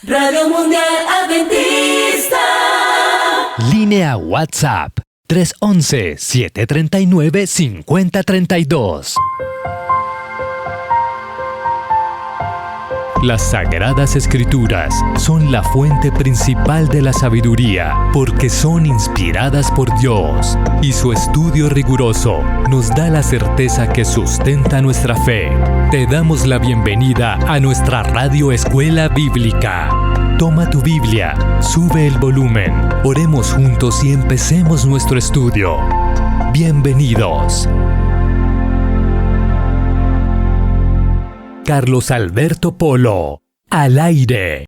Radio Mundial Adventista. Línea WhatsApp 311-739-5032. Las Sagradas Escrituras son la fuente principal de la sabiduría, porque son inspiradas por Dios, y su estudio riguroso nos da la certeza que sustenta nuestra fe. Te damos la bienvenida a nuestra Radio Escuela Bíblica. Toma tu Biblia, sube el volumen, oremos juntos y empecemos nuestro estudio. Bienvenidos. Carlos Alberto Polo, al aire.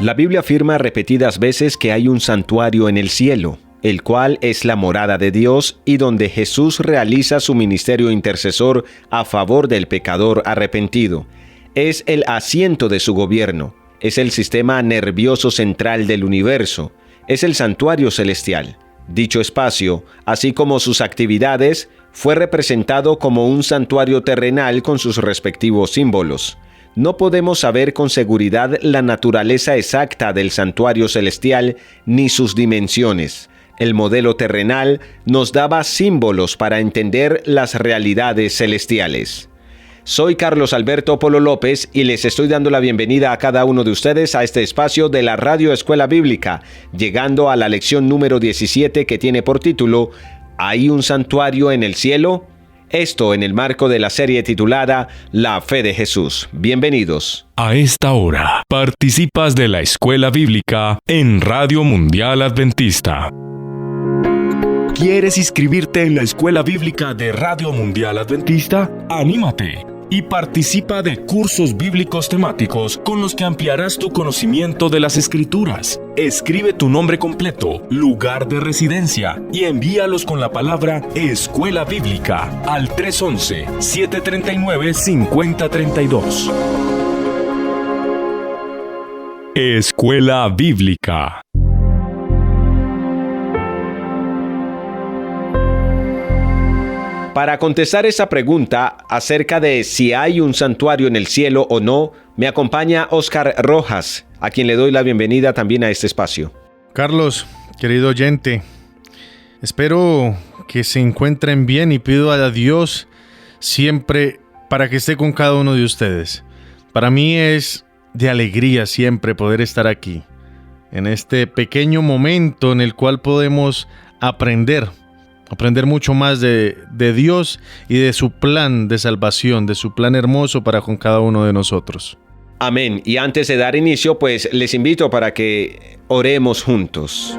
La Biblia afirma repetidas veces que hay un santuario en el cielo, el cual es la morada de Dios y donde Jesús realiza su ministerio intercesor a favor del pecador arrepentido. Es el asiento de su gobierno, es el sistema nervioso central del universo, es el santuario celestial. Dicho espacio, así como sus actividades, fue representado como un santuario terrenal con sus respectivos símbolos. No podemos saber con seguridad la naturaleza exacta del santuario celestial ni sus dimensiones. El modelo terrenal nos daba símbolos para entender las realidades celestiales. Soy Carlos Alberto Polo López y les estoy dando la bienvenida a cada uno de ustedes a este espacio de la Radio Escuela Bíblica, llegando a la lección número 17 que tiene por título ¿Hay un santuario en el cielo? Esto en el marco de la serie titulada La Fe de Jesús. Bienvenidos. A esta hora, participas de la Escuela Bíblica en Radio Mundial Adventista. ¿Quieres inscribirte en la Escuela Bíblica de Radio Mundial Adventista? ¡Anímate! Y participa de cursos bíblicos temáticos con los que ampliarás tu conocimiento de las Escrituras. Escribe tu nombre completo, lugar de residencia y envíalos con la palabra Escuela Bíblica al 311-739-5032. Escuela Bíblica. Para contestar esa pregunta acerca de si hay un santuario en el cielo o no, me acompaña Oscar Rojas, a quien le doy la bienvenida también a este espacio. Carlos, querido oyente, espero que se encuentren bien y pido a Dios siempre para que esté con cada uno de ustedes. Para mí es de alegría siempre poder estar aquí, en este pequeño momento en el cual podemos aprender mucho más de Dios y de su plan de salvación, de su plan hermoso para con cada uno de nosotros. Amén. Y antes de dar inicio, pues les invito para que oremos juntos.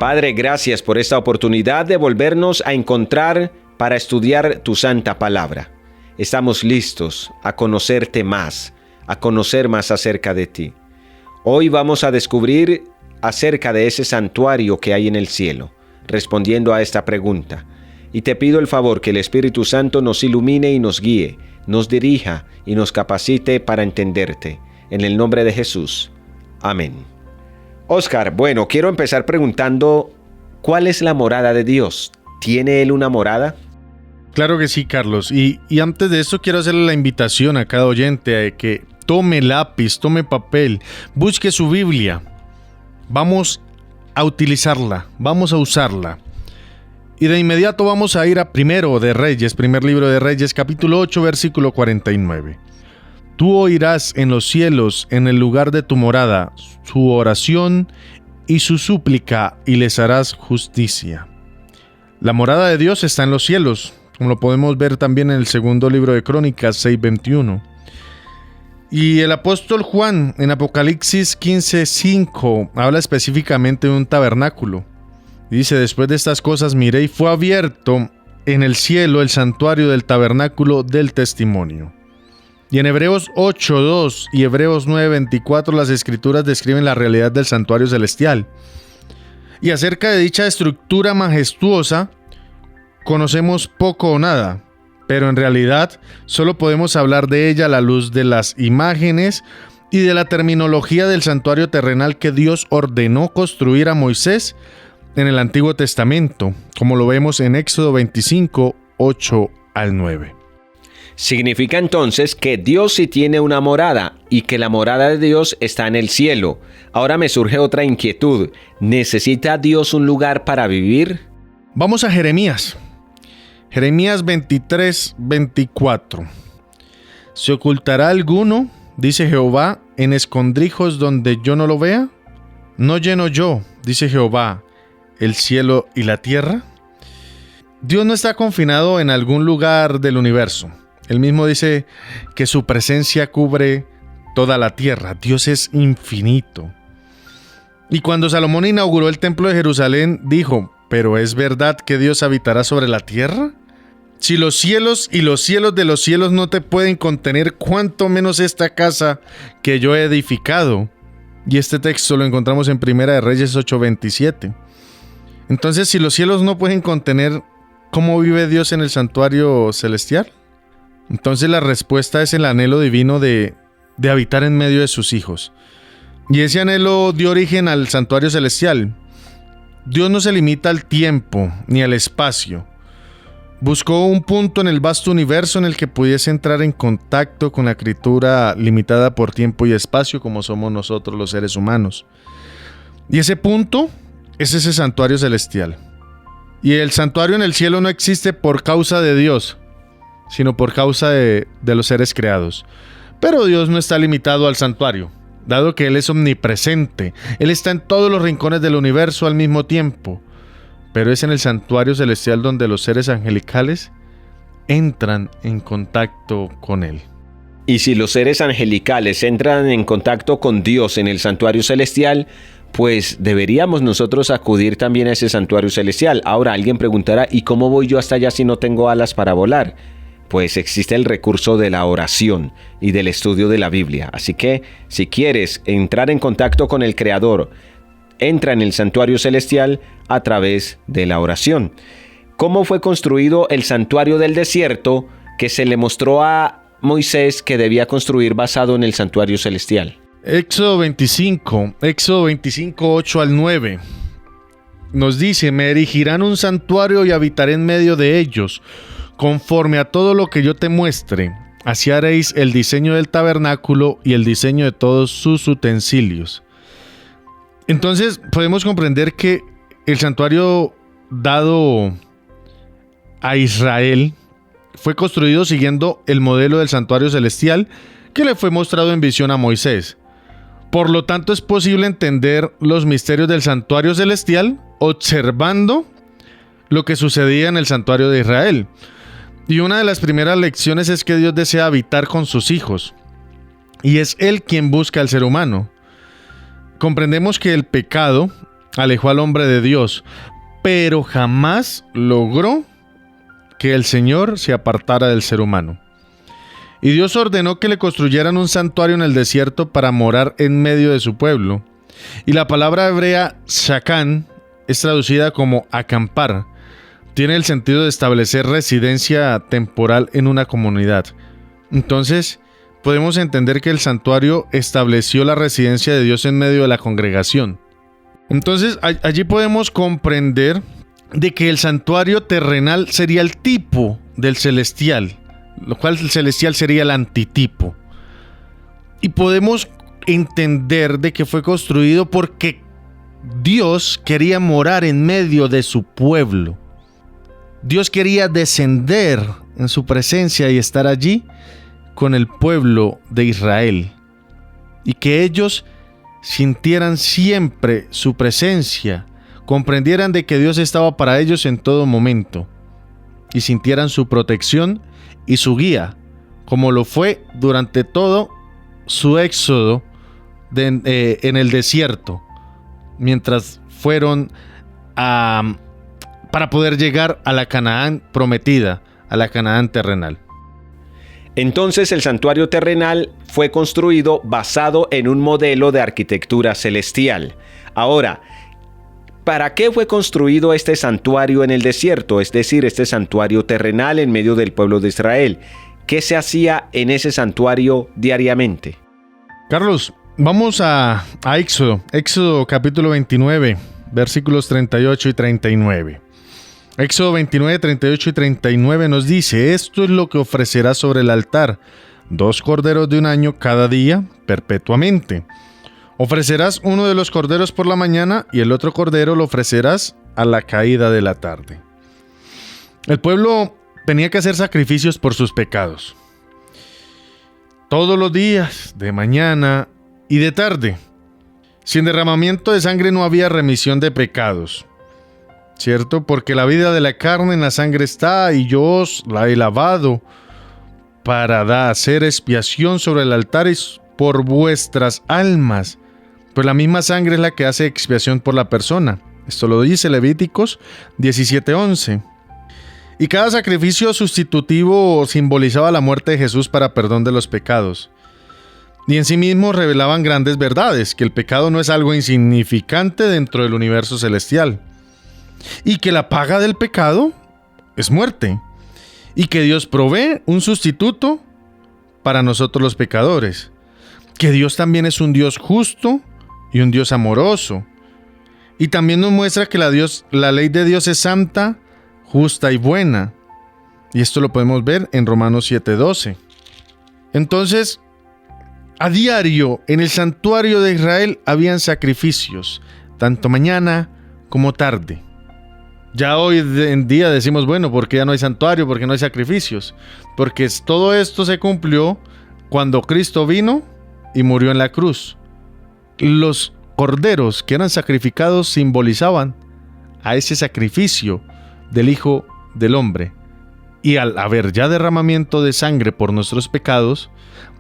Padre, gracias por esta oportunidad de volvernos a encontrar para estudiar tu santa palabra. Estamos listos a conocerte más, a conocer más acerca de ti. Hoy vamos a descubrir acerca de ese santuario que hay en el cielo, respondiendo a esta pregunta. Y te pido el favor que el Espíritu Santo nos ilumine y nos guíe, nos dirija y nos capacite para entenderte. En el nombre de Jesús. Amén. Oscar, bueno, quiero empezar preguntando, ¿cuál es la morada de Dios? ¿Tiene Él una morada? Claro que sí, Carlos. Y antes de eso quiero hacerle la invitación a cada oyente a que tome lápiz, tome papel, busque su Biblia. Vamos a utilizarla, vamos a usarla. Y de inmediato vamos a ir a primer libro de Reyes, capítulo 8, versículo 49. Tú oirás en los cielos, en el lugar de tu morada, su oración y su súplica, y les harás justicia. La morada de Dios está en los cielos, como lo podemos ver también en el segundo libro de Crónicas 6:21. Y el apóstol Juan en Apocalipsis 15:5 habla específicamente de un tabernáculo. Dice: después de estas cosas miré y fue abierto en el cielo el santuario del tabernáculo del testimonio. Y en Hebreos 8:2 y Hebreos 9:24 las escrituras describen la realidad del santuario celestial. Y acerca de dicha estructura majestuosa conocemos poco o nada, pero en realidad solo podemos hablar de ella a la luz de las imágenes y de la terminología del santuario terrenal que Dios ordenó construir a Moisés en el Antiguo Testamento, como lo vemos en Éxodo 25, 8 al 9. Significa entonces que Dios sí tiene una morada y que la morada de Dios está en el cielo. Ahora me surge otra inquietud. ¿Necesita Dios un lugar para vivir? Vamos a Jeremías. Jeremías 23:24. ¿Se ocultará alguno, dice Jehová, en escondrijos donde yo no lo vea? ¿No lleno yo, dice Jehová, el cielo y la tierra? Dios no está confinado en algún lugar del universo. Él mismo dice que su presencia cubre toda la tierra. Dios es infinito. Y cuando Salomón inauguró el templo de Jerusalén, dijo: ¿pero es verdad que Dios habitará sobre la tierra? Si los cielos y los cielos de los cielos no te pueden contener, cuánto menos esta casa que yo he edificado. Y este texto lo encontramos en Primera de Reyes 8:27. Entonces, si los cielos no pueden contener, ¿cómo vive Dios en el santuario celestial? Entonces la respuesta es el anhelo divino de habitar en medio de sus hijos. Y ese anhelo dio origen al santuario celestial. Dios no se limita al tiempo ni al espacio. Buscó un punto en el vasto universo en el que pudiese entrar en contacto con la criatura limitada por tiempo y espacio como somos nosotros los seres humanos. Y ese punto es ese santuario celestial. Y el santuario en el cielo no existe por causa de Dios, sino por causa de los seres creados. Pero Dios no está limitado al santuario, dado que Él es omnipresente. Él está en todos los rincones del universo al mismo tiempo. Pero es en el santuario celestial donde los seres angelicales entran en contacto con Él. Y si los seres angelicales entran en contacto con Dios en el santuario celestial, pues deberíamos nosotros acudir también a ese santuario celestial. Ahora alguien preguntará: ¿y cómo voy yo hasta allá si no tengo alas para volar? Pues existe el recurso de la oración y del estudio de la Biblia. Así que si quieres entrar en contacto con el Creador, entra en el santuario celestial a través de la oración. ¿Cómo fue construido el santuario del desierto que se le mostró a Moisés que debía construir basado en el santuario celestial? Éxodo 25, 8 al 9. Nos dice: me erigirán un santuario y habitaré en medio de ellos, conforme a todo lo que yo te muestre. Así haréis el diseño del tabernáculo y el diseño de todos sus utensilios. Entonces podemos comprender que el santuario dado a Israel fue construido siguiendo el modelo del santuario celestial que le fue mostrado en visión a Moisés. Por lo tanto, es posible entender los misterios del santuario celestial observando lo que sucedía en el santuario de Israel. Y una de las primeras lecciones es que Dios desea habitar con sus hijos, y es Él quien busca al ser humano. Comprendemos que el pecado alejó al hombre de Dios, pero jamás logró que el Señor se apartara del ser humano. Y Dios ordenó que le construyeran un santuario en el desierto para morar en medio de su pueblo. Y la palabra hebrea shakán es traducida como acampar. Tiene el sentido de establecer residencia temporal en una comunidad. Entonces, podemos entender que el santuario estableció la residencia de Dios en medio de la congregación. Entonces, allí podemos comprender de que el santuario terrenal sería el tipo del celestial, lo cual el celestial sería el antitipo. Y podemos entender de que fue construido porque Dios quería morar en medio de su pueblo. Dios quería descender en su presencia y estar allí con el pueblo de Israel, y que ellos sintieran siempre su presencia, comprendieran de que Dios estaba para ellos en todo momento, y sintieran su protección y su guía, como lo fue durante todo su éxodo en el desierto, mientras fueron para poder llegar a la Canaán prometida, a la Canaán terrenal. Entonces el santuario terrenal fue construido basado en un modelo de arquitectura celestial. Ahora, ¿para qué fue construido este santuario en el desierto? Es decir, este santuario terrenal en medio del pueblo de Israel. ¿Qué se hacía en ese santuario diariamente? Carlos, vamos a Éxodo capítulo 29, versículos 38 y 39. Éxodo 29, 38 y 39 nos dice: esto es lo que ofrecerás sobre el altar, 2 corderos de un año cada día, perpetuamente. Ofrecerás uno de los corderos por la mañana y el otro cordero lo ofrecerás a la caída de la tarde. El pueblo tenía que hacer sacrificios por sus pecados. Todos los días, de mañana y de tarde. Sin derramamiento de sangre no había remisión de pecados. ¿Cierto? Porque la vida de la carne en la sangre está, y yo os la he lavado para hacer expiación sobre el altar por vuestras almas. Pues la misma sangre es la que hace expiación por la persona. Esto lo dice Levíticos 17:11. Y cada sacrificio sustitutivo simbolizaba la muerte de Jesús para perdón de los pecados. Y en sí mismo revelaban grandes verdades, que el pecado no es algo insignificante dentro del universo celestial. Y que la paga del pecado es muerte. Y que Dios provee un sustituto para nosotros los pecadores. Que Dios también es un Dios justo y un Dios amoroso. Y también nos muestra que la ley de Dios es santa, justa y buena. Y esto lo podemos ver en Romanos 7:12. Entonces, a diario en el santuario de Israel habían sacrificios, tanto mañana como tarde. Ya hoy en día decimos, bueno, ¿por qué ya no hay santuario? ¿Por qué no hay sacrificios? Porque todo esto se cumplió cuando Cristo vino y murió en la cruz. Los corderos que eran sacrificados simbolizaban a ese sacrificio del Hijo del Hombre. Y al haber ya derramamiento de sangre por nuestros pecados,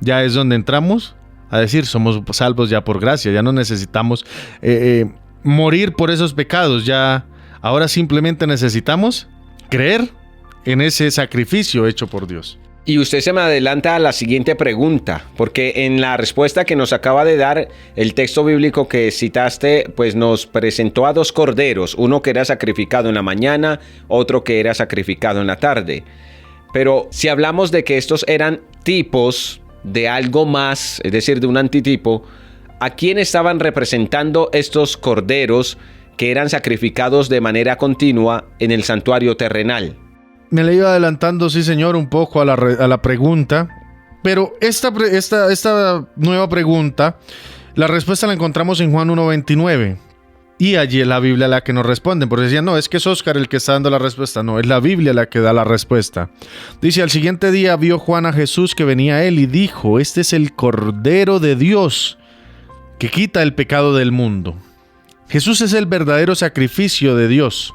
ya es donde entramos a decir, somos salvos ya por gracia, ya no necesitamos morir por esos pecados, ya ahora simplemente necesitamos creer en ese sacrificio hecho por Dios. Y usted se me adelanta a la siguiente pregunta, porque en la respuesta que nos acaba de dar el texto bíblico que citaste, pues nos presentó a 2 corderos, uno que era sacrificado en la mañana, otro que era sacrificado en la tarde. Pero si hablamos de que estos eran tipos de algo más, es decir, de un antitipo, ¿a quién estaban representando estos corderos que eran sacrificados de manera continua en el santuario terrenal? Me le iba adelantando, sí señor, un poco a la pregunta, pero esta nueva pregunta, la respuesta la encontramos en Juan 1:29, y allí es la Biblia la que nos responde, porque decían, no, es que es Óscar el que está dando la respuesta, no, es la Biblia la que da la respuesta. Dice, al siguiente día vio Juan a Jesús que venía a él y dijo, este es el Cordero de Dios que quita el pecado del mundo. Jesús es el verdadero sacrificio de Dios.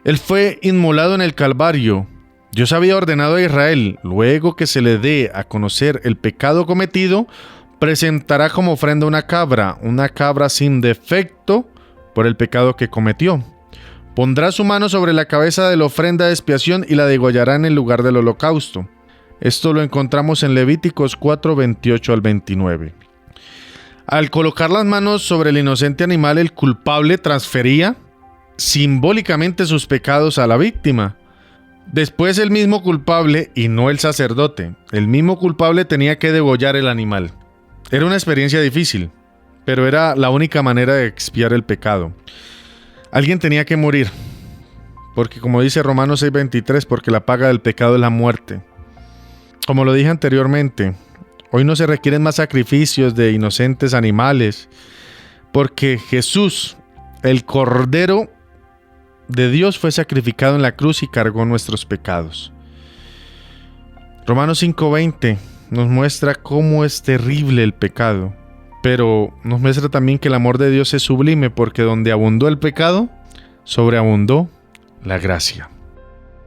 Él fue inmolado en el Calvario. Dios había ordenado a Israel, luego que se le dé a conocer el pecado cometido, presentará como ofrenda una cabra sin defecto por el pecado que cometió. Pondrá su mano sobre la cabeza de la ofrenda de expiación y la degollará en el lugar del holocausto. Esto lo encontramos en Levíticos 4:28 al 29. Al colocar las manos sobre el inocente animal, el culpable transfería simbólicamente sus pecados a la víctima. Después el mismo culpable, y no el sacerdote, el mismo culpable tenía que degollar el animal. Era una experiencia difícil, pero era la única manera de expiar el pecado. Alguien tenía que morir, porque como dice Romanos 6:23, porque la paga del pecado es la muerte. Como lo dije anteriormente, hoy no se requieren más sacrificios de inocentes animales, porque Jesús, el Cordero de Dios, fue sacrificado en la cruz y cargó nuestros pecados. Romanos 5:20 nos muestra cómo es terrible el pecado, pero nos muestra también que el amor de Dios es sublime, porque donde abundó el pecado, sobreabundó la gracia.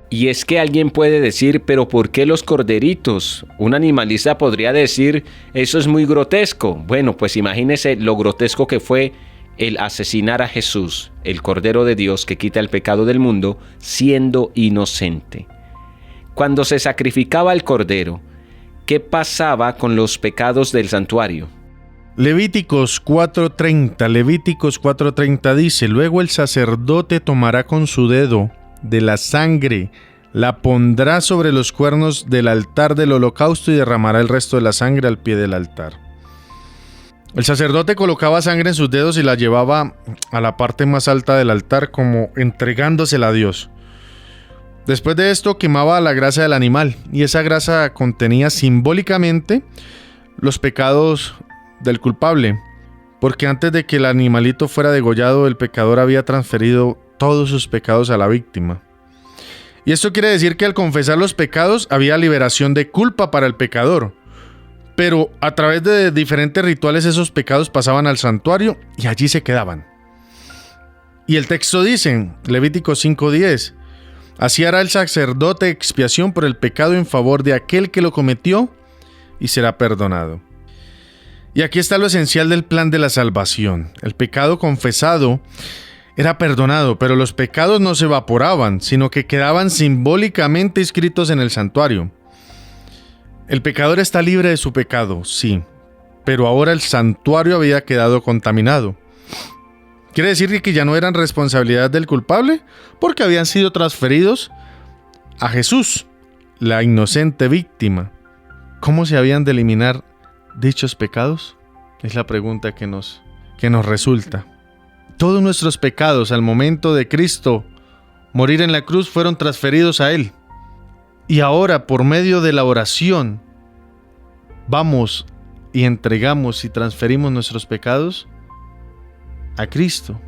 Y es que alguien puede decir, pero ¿por qué los corderitos? Un animalista podría decir, eso es muy grotesco. Bueno, pues imagínese lo grotesco que fue el asesinar a Jesús, el Cordero de Dios que quita el pecado del mundo, siendo inocente. Cuando se sacrificaba el Cordero, ¿qué pasaba con los pecados del santuario? Levíticos 4:30 dice, luego el sacerdote tomará con su dedo de la sangre, la pondrá sobre los cuernos del altar del holocausto y derramará el resto de la sangre al pie del altar. El sacerdote colocaba sangre en sus dedos y la llevaba a la parte más alta del altar como entregándosela a Dios. Después de esto quemaba la grasa del animal, y esa grasa contenía simbólicamente los pecados del culpable, porque antes de que el animalito fuera degollado, el pecador había transferido todos sus pecados a la víctima. Y esto quiere decir que al confesar los pecados había liberación de culpa para el pecador, pero a través de diferentes rituales esos pecados pasaban al santuario y allí se quedaban. Y el texto dice, Levítico 5:10, así hará el sacerdote expiación por el pecado en favor de aquel que lo cometió y será perdonado. Y aquí está lo esencial del plan de la salvación. El pecado confesado era perdonado, pero los pecados no se evaporaban, sino que quedaban simbólicamente inscritos en el santuario. El pecador está libre de su pecado, sí, pero ahora el santuario había quedado contaminado. Quiere decir que ya no eran responsabilidad del culpable, porque habían sido transferidos a Jesús, la inocente víctima. ¿Cómo se habían de eliminar dichos pecados? Es la pregunta que nos resulta. Todos nuestros pecados al momento de Cristo morir en la cruz fueron transferidos a Él. Y ahora, por medio de la oración, vamos y entregamos y transferimos nuestros pecados a Cristo.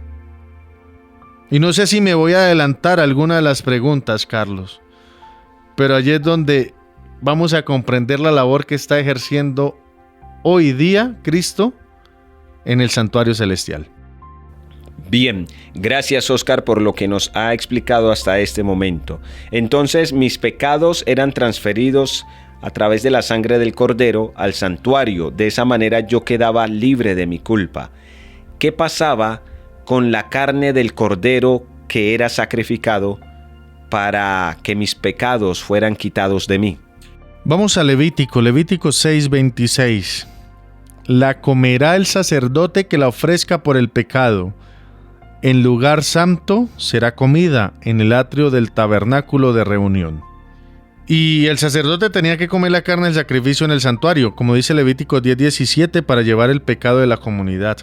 Y no sé si me voy a adelantar a alguna de las preguntas, Carlos, pero allí es donde vamos a comprender la labor que está ejerciendo hoy día Cristo en el santuario celestial. Bien, gracias Oscar por lo que nos ha explicado hasta este momento. Entonces mis pecados eran transferidos a través de la sangre del Cordero al santuario. De esa manera yo quedaba libre de mi culpa. ¿Qué pasaba con la carne del Cordero que era sacrificado para que mis pecados fueran quitados de mí? Vamos a Levítico 6:26. La comerá el sacerdote que la ofrezca por el pecado. En lugar santo será comida en el atrio del tabernáculo de reunión. Y el sacerdote tenía que comer la carne del sacrificio en el santuario, como dice Levítico 10:17, para llevar el pecado de la comunidad.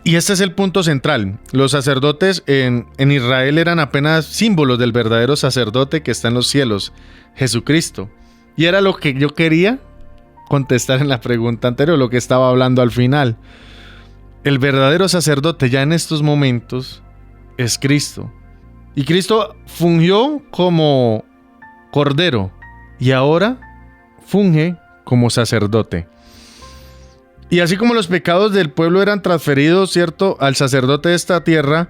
Y este es el punto central. Los sacerdotes en Israel eran apenas símbolos del verdadero sacerdote que está en los cielos, Jesucristo. Y era lo que yo quería contestar en la pregunta anterior, lo que estaba hablando al final. El verdadero sacerdote ya en estos momentos es Cristo. Y Cristo fungió como Cordero y ahora funge como sacerdote. Y así como los pecados del pueblo eran transferidos, ¿cierto?, al sacerdote de esta tierra,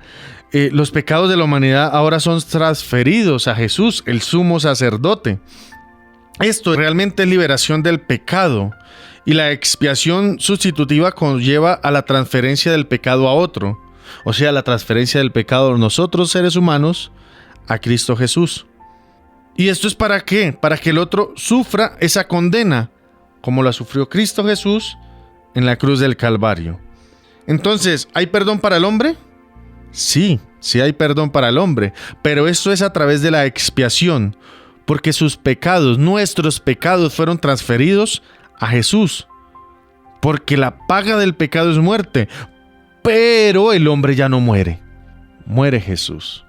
los pecados de la humanidad ahora son transferidos a Jesús, el sumo sacerdote. Esto realmente es liberación del pecado. Y la expiación sustitutiva conlleva a la transferencia del pecado a otro. O sea, la transferencia del pecado de nosotros seres humanos a Cristo Jesús. ¿Y esto es para qué? Para que el otro sufra esa condena, como la sufrió Cristo Jesús en la cruz del Calvario. Entonces, ¿hay perdón para el hombre? Sí hay perdón para el hombre, pero esto es a través de la expiación, porque sus pecados, nuestros pecados, fueron transferidos a Jesús, porque la paga del pecado es muerte, pero el hombre ya no muere, muere Jesús.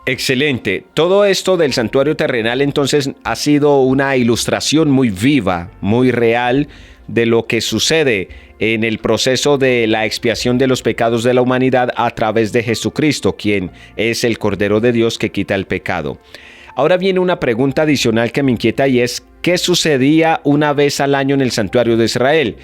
Excelente. Todo esto del santuario terrenal entonces ha sido una ilustración muy viva, muy real de lo que sucede en el proceso de la expiación de los pecados de la humanidad a través de Jesucristo, quien es el Cordero de Dios que quita el pecado. Ahora viene una pregunta adicional que me inquieta y es ¿qué sucedía una vez al año en el santuario de Israel?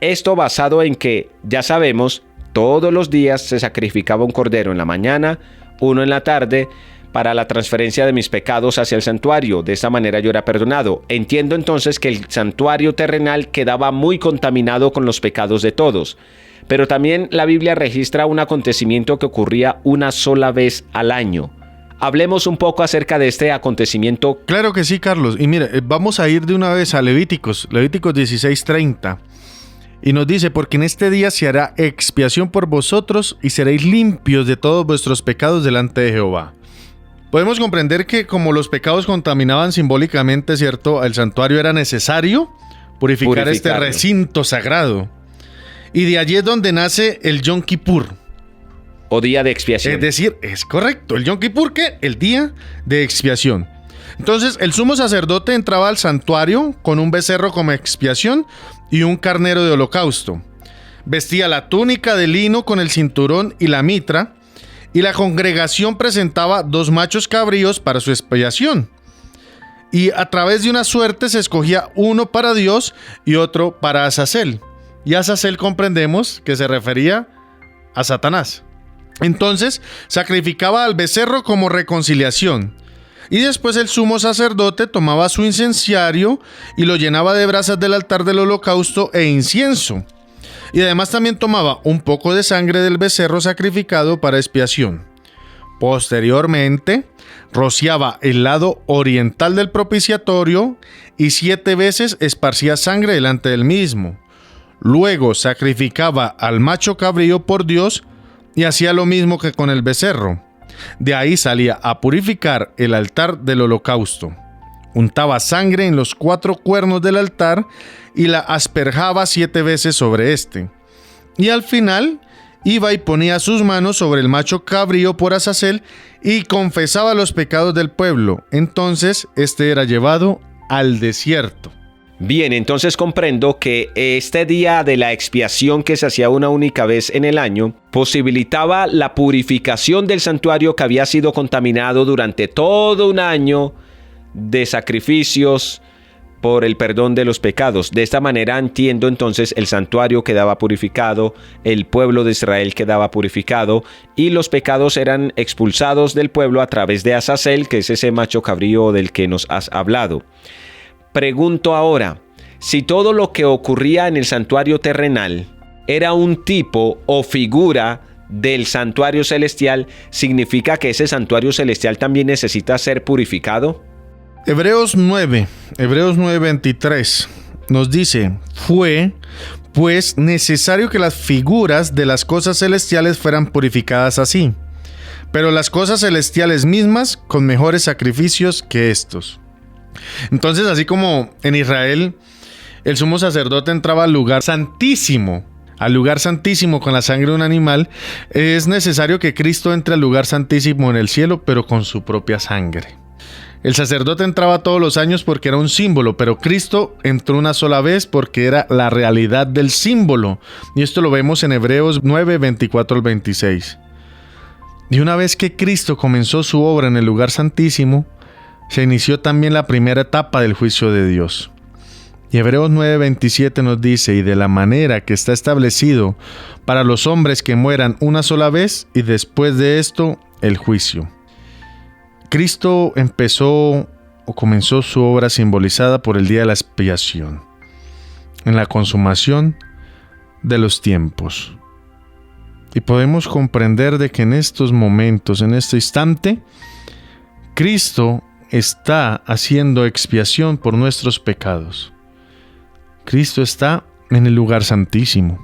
Esto basado en que, ya sabemos, todos los días se sacrificaba un cordero en la mañana, uno en la tarde, para la transferencia de mis pecados hacia el santuario. De esa manera yo era perdonado. Entiendo entonces que el santuario terrenal quedaba muy contaminado con los pecados de todos. Pero también la Biblia registra un acontecimiento que ocurría una sola vez al año. Hablemos un poco acerca de este acontecimiento. Claro que sí, Carlos. Y mire, vamos a ir de una vez a Levíticos 16:30. Y nos dice, porque en este día se hará expiación por vosotros y seréis limpios de todos vuestros pecados delante de Jehová. Podemos comprender que como los pecados contaminaban simbólicamente, ¿cierto?, el santuario era necesario purificar este recinto sagrado. Y de allí es donde nace el Yom Kippur. O día de expiación. Es decir, es correcto, el Yom Kippur, ¿qué? El día de expiación. Entonces, el sumo sacerdote entraba al santuario con un becerro como expiación y un carnero de holocausto. Vestía la túnica de lino con el cinturón y la mitra, y la congregación presentaba 2 machos cabríos para su expiación. Y a través de una suerte se escogía uno para Dios y otro para Azazel. Y Azazel comprendemos que se refería a Satanás. Entonces sacrificaba al becerro como reconciliación. Y después el sumo sacerdote tomaba su incenciario y lo llenaba de brasas del altar del holocausto e incienso. Y además también tomaba un poco de sangre del becerro sacrificado para expiación. Posteriormente, rociaba el lado oriental del propiciatorio y 7 veces esparcía sangre delante del mismo. Luego sacrificaba al macho cabrío por Dios y hacía lo mismo que con el becerro. De ahí salía a purificar el altar del holocausto. Untaba sangre en los 4 cuernos del altar y la asperjaba 7 veces sobre este. Y al final iba y ponía sus manos sobre el macho cabrío por Azazel y confesaba los pecados del pueblo. Entonces este era llevado al desierto. Bien, entonces comprendo que este día de la expiación, que se hacía una única vez en el año, posibilitaba la purificación del santuario que había sido contaminado durante todo un año de sacrificios por el perdón de los pecados. De esta manera entiendo entonces el santuario quedaba purificado, el pueblo de Israel quedaba purificado y los pecados eran expulsados del pueblo a través de Azazel, que es ese macho cabrío del que nos has hablado. Pregunto ahora, si todo lo que ocurría en el santuario terrenal era un tipo o figura del santuario celestial, ¿significa que ese santuario celestial también necesita ser purificado? Hebreos 9:23 nos dice: fue pues necesario que las figuras de las cosas celestiales fueran purificadas así, pero las cosas celestiales mismas con mejores sacrificios que estos. Entonces, así como en Israel el sumo sacerdote entraba al lugar santísimo con la sangre de un animal, es necesario que Cristo entre al lugar santísimo en el cielo, pero con su propia sangre. El sacerdote entraba todos los años porque era un símbolo, pero Cristo entró una sola vez porque era la realidad del símbolo. Y esto lo vemos en Hebreos 9:24-26. Y una vez que Cristo comenzó su obra en el lugar santísimo, se inició también la primera etapa del juicio de Dios. Y Hebreos 9:27 nos dice: y de la manera que está establecido para los hombres que mueran una sola vez, y después de esto el juicio. Cristo comenzó su obra simbolizada por el día de la expiación, en la consumación de los tiempos. Y podemos comprender de que en estos momentos, en este instante, Cristo está haciendo expiación por nuestros pecados. Cristo está en el lugar santísimo.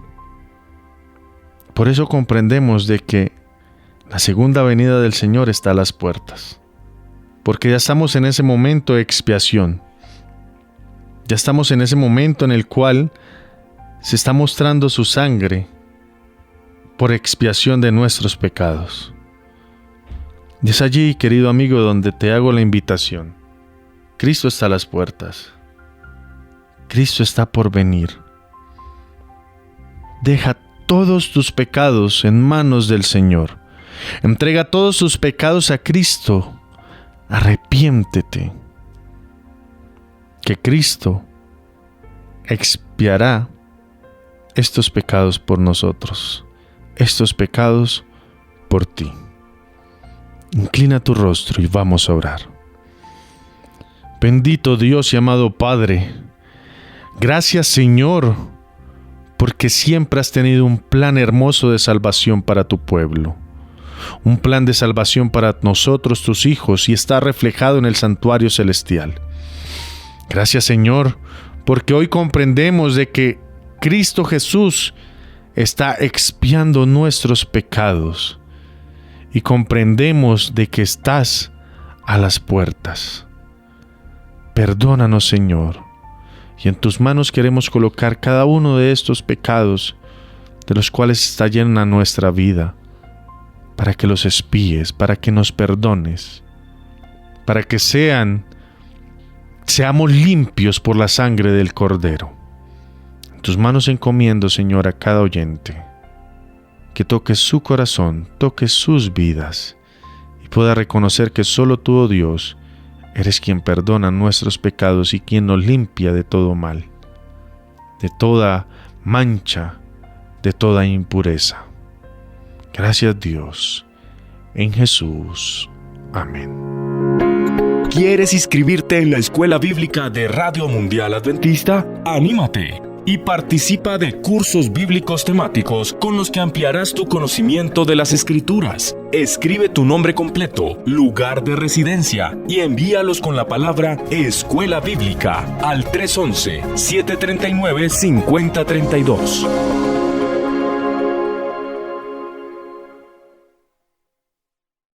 Por eso comprendemos de que la segunda venida del Señor está a las puertas. Porque ya estamos en ese momento de expiación. Ya estamos en ese momento en el cual se está mostrando su sangre por expiación de nuestros pecados. Y es allí, querido amigo, donde te hago la invitación. Cristo está a las puertas. Cristo está por venir. Deja todos tus pecados en manos del Señor. Entrega todos tus pecados a Cristo. Arrepiéntete. Que Cristo expiará estos pecados por nosotros. Estos pecados por ti. Inclina tu rostro y vamos a orar. Bendito Dios y amado Padre, gracias Señor, porque siempre has tenido un plan hermoso de salvación para tu pueblo. Un plan de salvación para nosotros, tus hijos, y está reflejado en el santuario celestial. Gracias Señor, porque hoy comprendemos de que Cristo Jesús está expiando nuestros pecados. Y comprendemos de que estás a las puertas. Perdónanos, Señor, y en tus manos queremos colocar cada uno de estos pecados de los cuales está llena nuestra vida. para que los espíes, para que nos perdones, para que seamos limpios por la sangre del Cordero. En tus manos encomiendo, Señor, a cada oyente, que toques su corazón, toques sus vidas y pueda reconocer que solo tú, oh Dios, eres quien perdona nuestros pecados y quien nos limpia de todo mal, de toda mancha, de toda impureza. Gracias, Dios, en Jesús. Amén. ¿Quieres inscribirte en la Escuela Bíblica de Radio Mundial Adventista? ¡Anímate! Y participa de cursos bíblicos temáticos con los que ampliarás tu conocimiento de las Escrituras. Escribe tu nombre completo, lugar de residencia y envíalos con la palabra Escuela Bíblica al 311-739-5032.